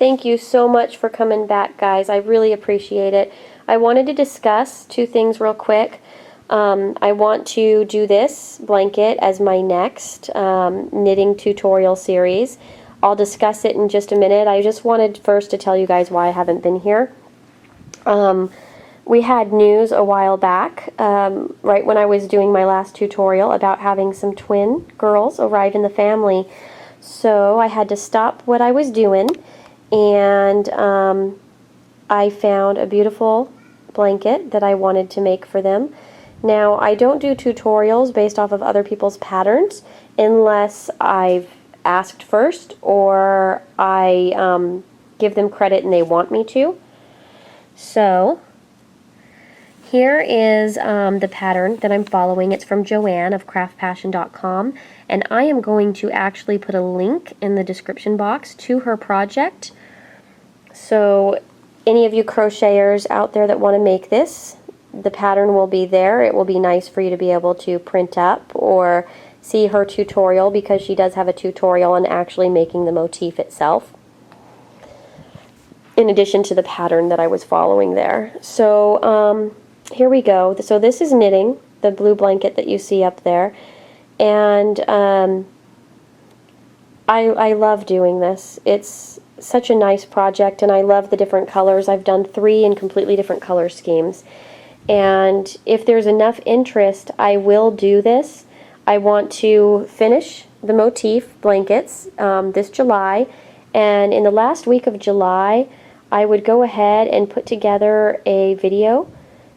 Thank you so much for coming back, guys. I really appreciate it. I wanted to discuss two things real quick. I want to do this blanket as my next knitting tutorial series. I'll discuss it in just a minute. I just wanted first to tell you guys why I haven't been here. We had news a while back, right when I was doing my last tutorial, about having some twin girls arrive in the family. So I had to stop what I was doing, and I found a beautiful blanket that I wanted to make for them. Now, I don't do tutorials based off of other people's patterns unless I've asked first or I give them credit and they want me to. So here is the pattern that I'm following. It's from Joanne of craftpassion.com, and I am going to actually put a link in the description box to her project. So any of you crocheters out there that want to make this, the pattern will be there. It will be nice for you to be able to print up or see her tutorial, because she does have a tutorial on actually making the motif itself, in addition to the pattern that I was following there. So here we go. So this is knitting, the blue blanket that you see up there, and I love doing this. It's such a nice project, and I love the different colors. I've done 3 in completely different color schemes, and if there's enough interest, I will do this. I want to finish the motif blankets this July, and in the last week of July I would go ahead and put together a video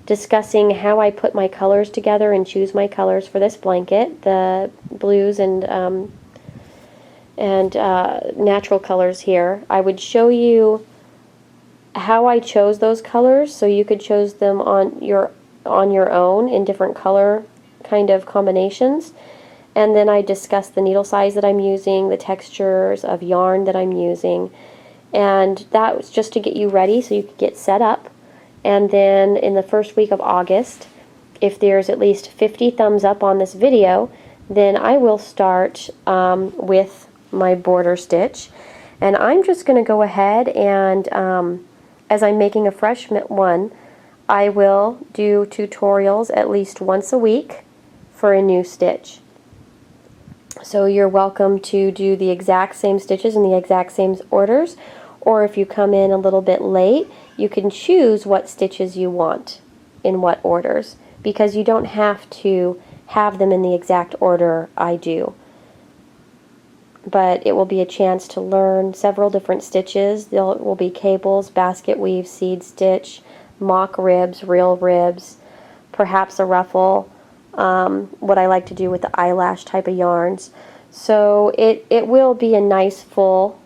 discussing how I put my colors together and choose my colors for this blanket, the blues and natural colors here. I would show you how I chose those colors so you could choose them on your own in different color kind of combinations. And then I discuss the needle size that I'm using, the textures of yarn that I'm using, and that was just to get you ready so you could get set up. And then in the first week of August, if there's at least 50 thumbs up on this video, then I will start with my border stitch. And I'm just going to go ahead and as I'm making a fresh one, I will do tutorials at least once a week for a new stitch. So you're welcome to do the exact same stitches in the exact same orders, or if you come in a little bit late, you can choose what stitches you want in what orders, because you don't have to have them in the exact order I do. But it will be a chance to learn several different stitches. There will be cables, basket weave, seed stitch, mock ribs, real ribs, perhaps a ruffle, what I like to do with the eyelash type of yarns. So it will be a nice full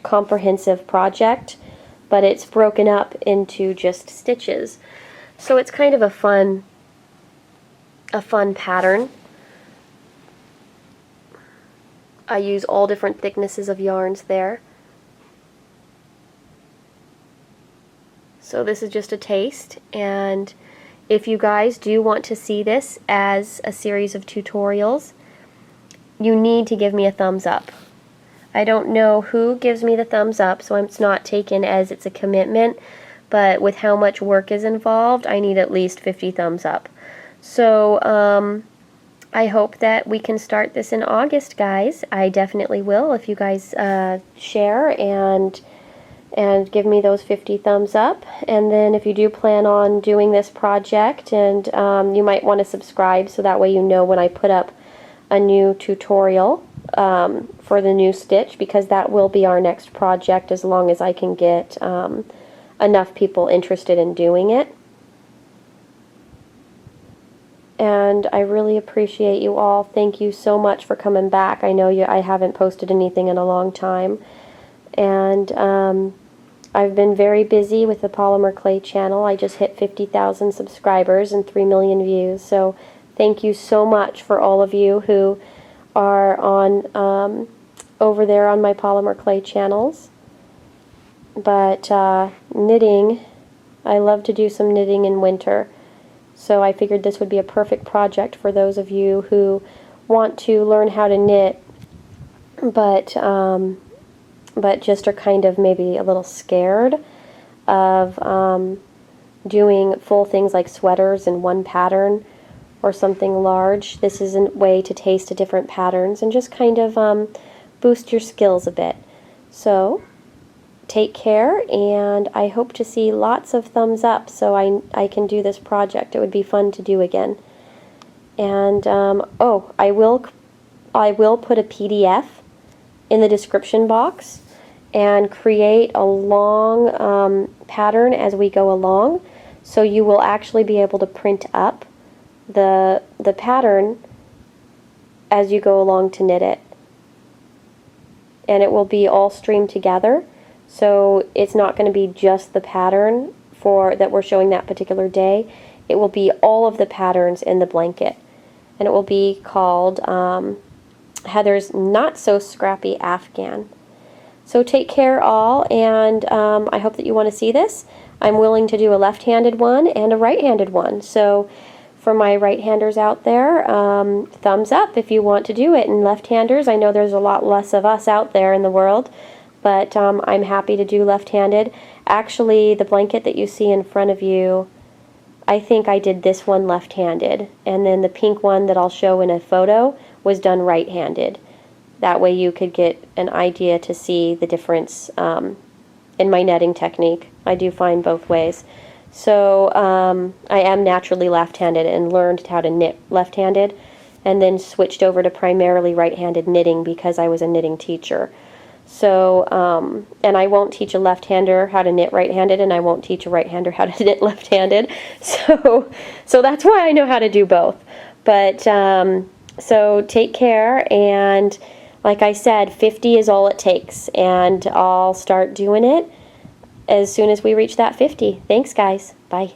comprehensive project, but it's broken up into just stitches. So it's kind of a fun pattern. I use all different thicknesses of yarns there. So this is just a taste, and if you guys do want to see this as a series of tutorials, you need to give me a thumbs up. I don't know who gives me the thumbs up, so it's not taken as it's a commitment, but with how much work is involved, I need at least 50 thumbs up. So I hope that we can start this in August, guys. I definitely will if you guys share and give me those 50 thumbs up. And then if you do plan on doing this project, and you might want to subscribe so that way you know when I put up a new tutorial for the new stitch, because that will be our next project as long as I can get enough people interested in doing it. And I really appreciate you all. Thank you so much for coming back. I know I haven't posted anything in a long time, and I've been very busy with the Polymer Clay channel. I just hit 50,000 subscribers and 3 million views, so thank you so much for all of you who are on over there on my Polymer Clay channels. But knitting, I love to do some knitting in winter. So I figured this would be a perfect project for those of you who want to learn how to knit, but but just are kind of maybe a little scared of doing full things like sweaters in one pattern or something large. This is a way to taste different patterns and just kind of boost your skills a bit. So take care, and I hope to see lots of thumbs up so I can do this project. It would be fun to do again. And oh, I will put a PDF in the description box and create a long pattern as we go along, so you will actually be able to print up the pattern as you go along to knit it. And it will be all streamed together, so it's not going to be just the pattern that we're showing that particular day. It will be all of the patterns in the blanket, and it will be called Heather's Not So Scrappy Afghan. So take care all, and I hope that you want to see this. I'm willing to do a left-handed one and a right-handed one. So for my right-handers out there, thumbs up if you want to do it. And left-handers, I know there's a lot less of us out there in the world, but I'm happy to do left-handed. Actually, the blanket that you see in front of you, I think I did this one left-handed, and then the pink one that I'll show in a photo was done right-handed. That way you could get an idea to see the difference in my netting technique. I do find both ways. So I am naturally left-handed and learned how to knit left-handed, and then switched over to primarily right-handed knitting because I was a knitting teacher. So, and I won't teach a left-hander how to knit right-handed, and I won't teach a right-hander how to knit left-handed. So that's why I know how to do both. But so take care, and like I said, 50 is all it takes, and I'll start doing it as soon as we reach that 50. Thanks, guys. Bye.